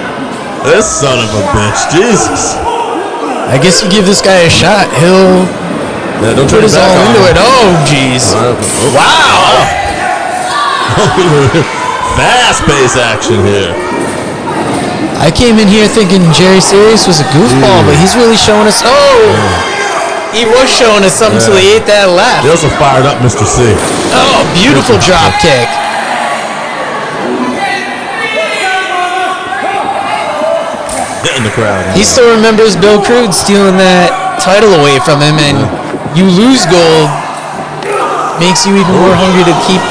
This son of a bitch. Jesus. I guess you give this guy a shot. He'll don't put us all into it. Oh, jeez. Wow. Fast-paced action here. I came in here thinking Jerry Serious was a goofball, but he's really showing us... Oh! He was showing us something until he ate that left. He also fired up Mr. C. Oh, beautiful drop kick. Hitting the crowd. He still remembers Bill Crude stealing that title away from him, and you lose gold, makes you even more hungry to keep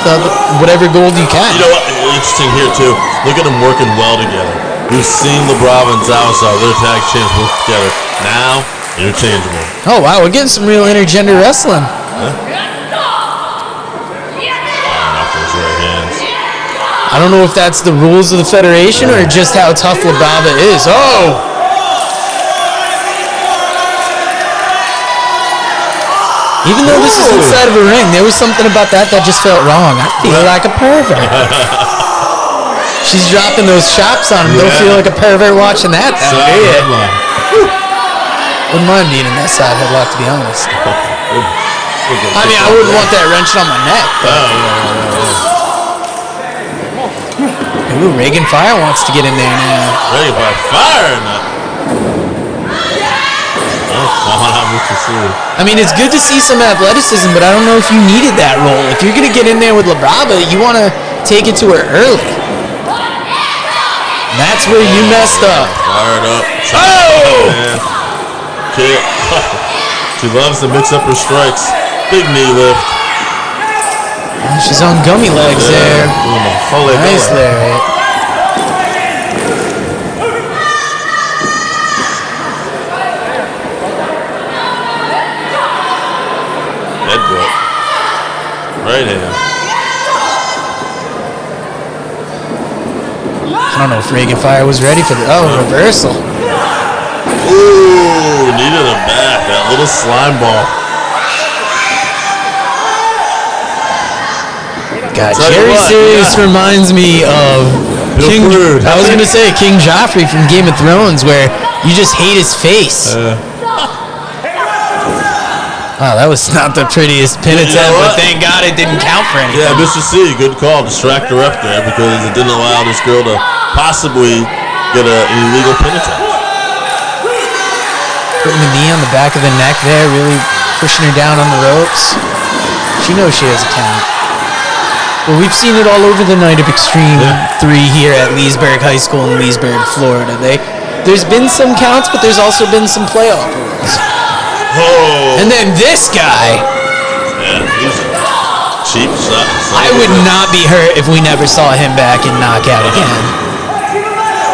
whatever gold you can. You know what? Interesting here, too. Look at them working well together. We've seen Labrava and Zalazar, their tag champs, work together. Now, interchangeable. Oh, wow. We're getting some real intergender wrestling. I don't know if that's the rules of the Federation or just how tough Labrava is. Oh! Even though this is inside of a ring, there was something about that just felt wrong. I feel like a pervert. She's dropping those chops on him. Don't feel like a pervert watching that. Wouldn't mind being in that side headlock, to be honest. I mean, I wouldn't want that wrenching on my neck. Ooh, Ragan Fire wants to get in there now. Ragan Fire now. I mean, it's good to see some athleticism, but I don't know if you needed that role. If you're going to get in there with Labrava, you want to take it to her early. That's where you messed up. Fired up. Oh! Kick. She loves to mix up her strikes. Big knee lift. Oh, she's on gummy legs there. Nice lariat. Headbutt. Right hand. I don't know if Ragan Fire was ready for the reversal. Ooh, knee to the back. That little slime ball. God, Jerry Serious reminds me of King. I was gonna say King Joffrey from Game of Thrones, where you just hate his face. Wow, that was not the prettiest pin attempt, but thank God it didn't count for anything. Yeah, Mr. C, good call. Distract the ref there because it didn't allow this girl to possibly get an illegal pin attempt. Putting the knee on the back of the neck there, really pushing her down on the ropes. She knows she has a count. Well, we've seen it all over the Night of Extreme 3 here at Leesburg High School in Leesburg, Florida. There's been some counts, but there's also been some playoff rules. Oh. And then this guy. Yeah, he's a cheap shot. I would not be hurt if we never saw him back in Knockout again.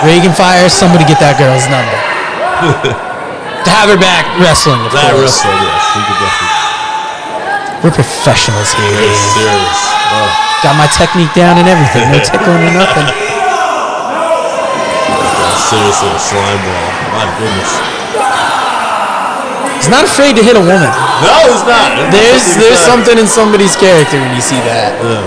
Ragan Fire, somebody get that girl's number. To have her back wrestling, of That course. wrestler, yes. We could definitely. We're professionals here, It's Dave. serious. Oh. Got my technique down and everything. No tickling or nothing. Seriously, a slime ball. My goodness. He's not afraid to hit a woman. No, he's not. There's something in somebody's character when you see that. Yeah.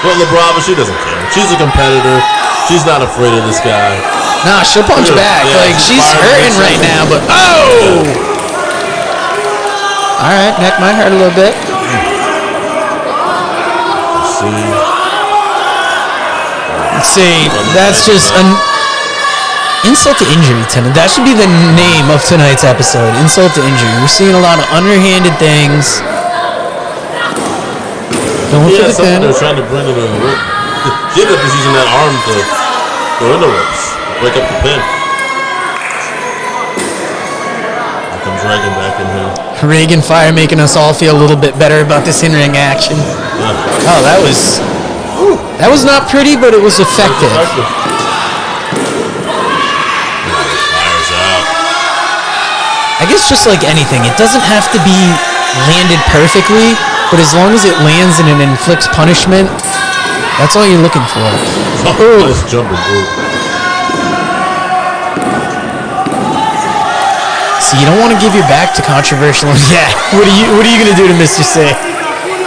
But Labrava, she doesn't care. She's a competitor. She's not afraid of this guy. Nah, she'll punch back. Yeah, Like, she's hurting right now, but oh! All right, neck might hurt a little bit. Let's see. That's just an insult to injury tonight. That should be the name of tonight's episode. Insult to injury. We're seeing a lot of underhanded things. Going for the pin. They're trying to bring it in the rope. Jid is using that arm to go in the ropes. Break up the pin. Here comes Ragan back in here. Ragan Fire making us all feel a little bit better about this in-ring action. Yeah. Oh, that was not pretty, but it was effective. Fires out. I guess just like anything, it doesn't have to be landed perfectly, but as long as it lands and it inflicts punishment, that's all you're looking for. Oh, nice jumping move. See, you don't want to give your back to controversial. Yeah, what are you gonna do to Mr. C?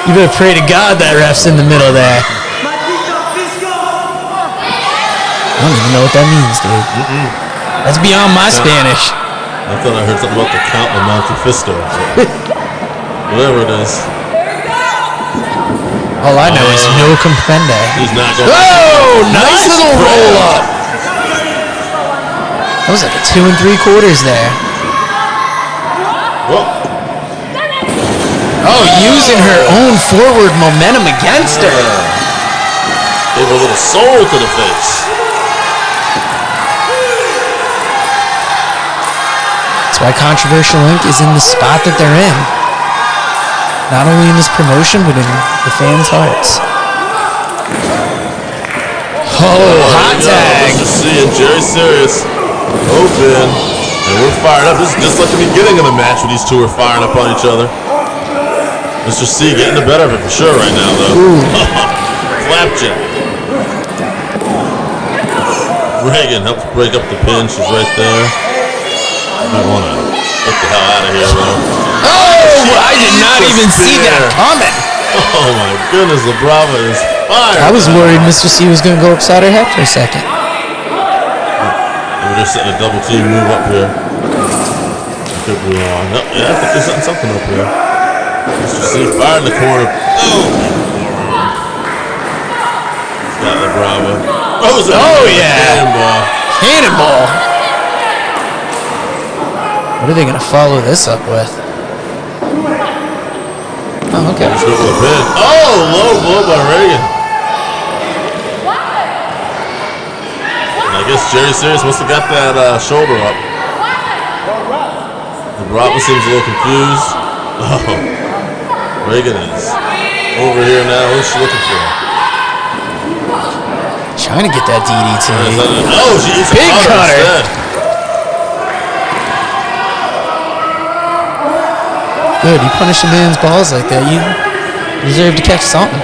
You better pray to God that ref's in the middle there. I don't even know what that means, dude. That's beyond my Spanish. I thought I heard something about the Count of Monte Fisto. Whatever it is. All I know is no comprende. He's not going. Oh, nice little roll up. That was like a 2 3/4 there. Whoa. Oh, using her own forward momentum against her. Gave a little soul to the face. That's why Controversial Inc. is in the spot that they're in. Not only in this promotion, but in the fans' hearts. Oh, hot tag. Mr. C and Jerry Serious open. And we're fired up. This is just like the beginning of the match when these two are firing up on each other. Mr. C getting the better of it for sure right now, though. Flapjack. Ragan helps break up the pin. She's right there. I want to get the hell out of here, though. Oh, I did not even see that coming. Oh, my goodness. Labrava is fired. I was worried Mr. C was going to go upside her head for a second. We're just setting a double team move up here. Could be wrong. No, yeah, I think they're setting something up here. Mr. C fired in the corner. Oh! He's got Labrava. Oh, yeah. Cannonball. Cannonball. What are they going to follow this up with? Oh, okay. Just go for the pin. Oh, low blow by Ragan. And I guess Jerry Serious must have got that shoulder up. Labrava seems a little confused. Oh, Ragan is over here now. What's she looking for? Trying to get that DDT. Oh, she eats a Big cutter. instead. Good, you punish a man's balls like that, you deserve to catch something.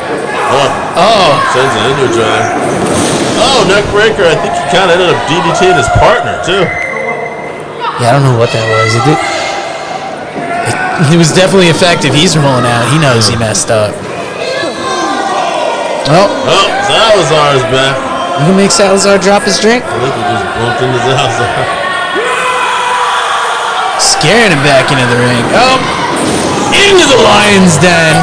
Oh. Sends it into each other. Oh, neck breaker. I think he kind of ended up DDTing his partner, too. Yeah, I don't know what that was. It was definitely effective. He's rolling out. He knows he messed up. Oh, Salazar's back. You can make Salazar drop his drink? I think we just bumped into Salazar. Scaring him back into the ring. Oh, into the lion's den.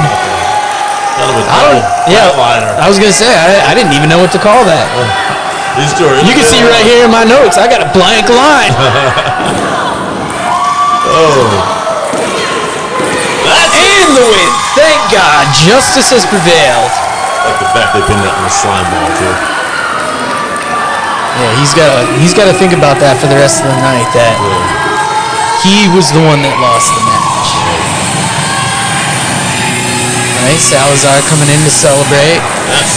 Kind of a flatliner. I was going to say, I didn't even know what to call that. These two are You can see right here in my notes, I got a blank line. And the win. Thank God. Justice has prevailed. I like the fact they pinned that in the slime ball, too. Yeah, he's got to think about that for the rest of the night, that he was the one that lost the match. All right, Salazar coming in to celebrate. Yes.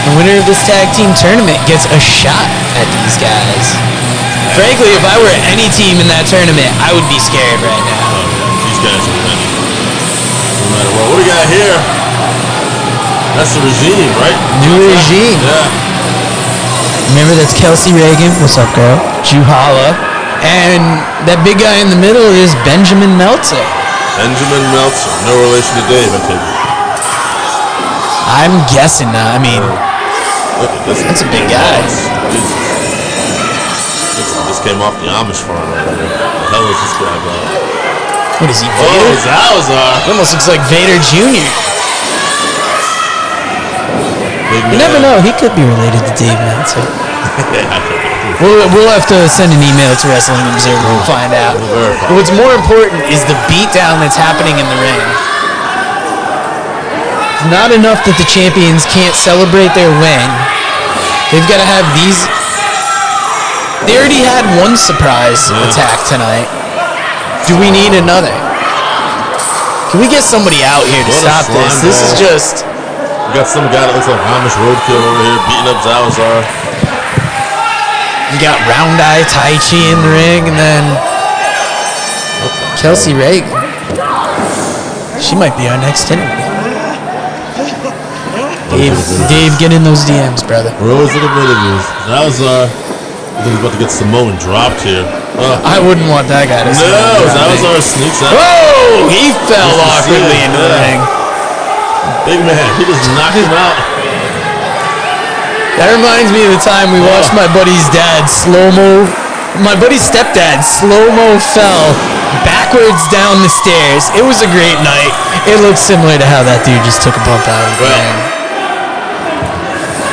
The winner of this tag team tournament gets a shot at these guys. Frankly, if I were any team in that tournament, I would be scared right now. Oh, yeah. These guys are ready. No matter what. What do we got here? That's the regime, right? New regime. Yeah. Remember, that's Kelsey Reagan. What's up, girl? Juhala. And that big guy in the middle is Benjamin Meltzer. Benjamin Meltzer. No relation to Dave, I take it. I'm guessing not. I mean, Look at this. that's a big guy. This came off the Amish farm right here. The hell is this guy about? What is he, Oh, Vader? Salazar. It almost looks like Vader Jr. Big You man. never know. He could be related to Dave Meltzer. We'll have to send an email to Wrestling Observer and find out. But what's more important is the beatdown that's happening in the ring. It's not enough that the champions can't celebrate their win. They've got to have these. They already had one surprise attack tonight. Do we need another? Can we get somebody out here to What a stop this? slime This is ball. just. We got some guy that looks like Amish roadkill over here beating up Salazar. You got Round Eye Tai Chi in the ring, and then Kelsey Reagan. She might be our next enemy. Dave, get in those DMs, brother. We're always looking for interviews. Salazar, I think he's about to get Samoan dropped here. I wouldn't want that guy to see No, me. Salazar sneaks out. Whoa! He fell Just to see awkwardly it, into the yeah. ring. Big man, he just knocked him out. That reminds me of the time we watched my buddy's dad my buddy's stepdad slow-mo fell backwards down the stairs. It was a great night. It looked similar to how that dude just took a bump out of the ring.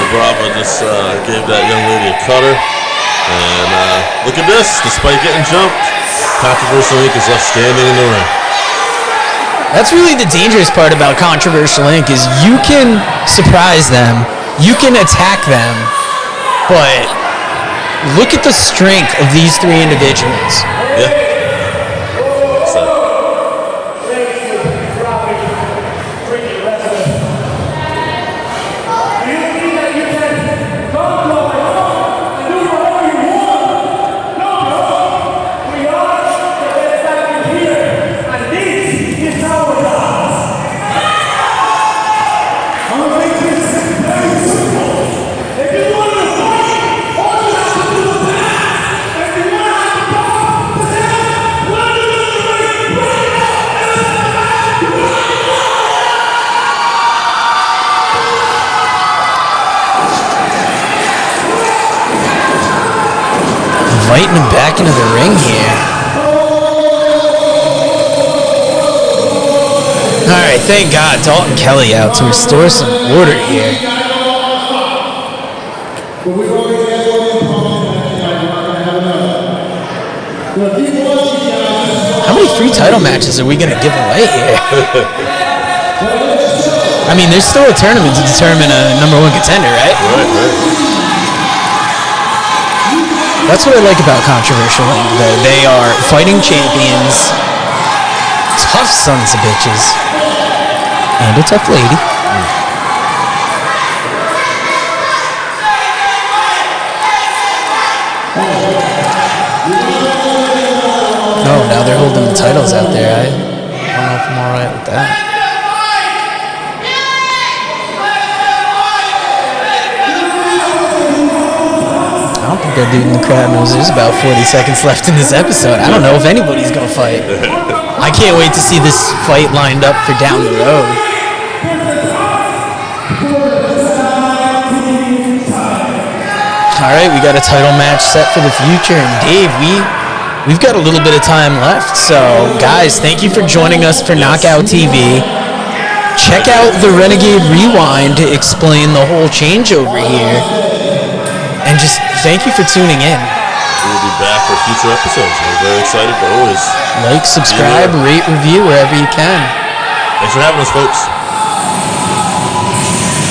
Labrava just gave that young lady a cutter. And look at this. Despite getting jumped, Controversial Inc. is left standing in the ring. That's really the dangerous part about Controversial Inc. is you can surprise them, you can attack them, but look at the strength of these three individuals. Yeah. So, Inviting him back into the ring here. Alright, thank God Dalton Kelly out to restore some order here. How many free title matches are we going to give away here? I mean, there's still a tournament to determine a number one contender, right? right. That's what I like about Controversial Inc. though. They are fighting champions, tough sons of bitches, and a tough lady. Oh, now they're holding the titles out there. I don't know if I'm alright with that. I don't think that dude in the crowd knows there's about 40 seconds left in this episode. I don't know if anybody's gonna fight. I can't wait to see this fight lined up for down the road. Alright, we got a title match set for the future, and Dave, we've got a little bit of time left. So, guys, thank you for joining us for Knockout TV. Check out the Renegade Rewind to explain the whole changeover here. And just thank you for tuning in. We'll be back for future episodes. We're very excited, but always Like, subscribe, rate, review wherever you can. thanks for having us, folks.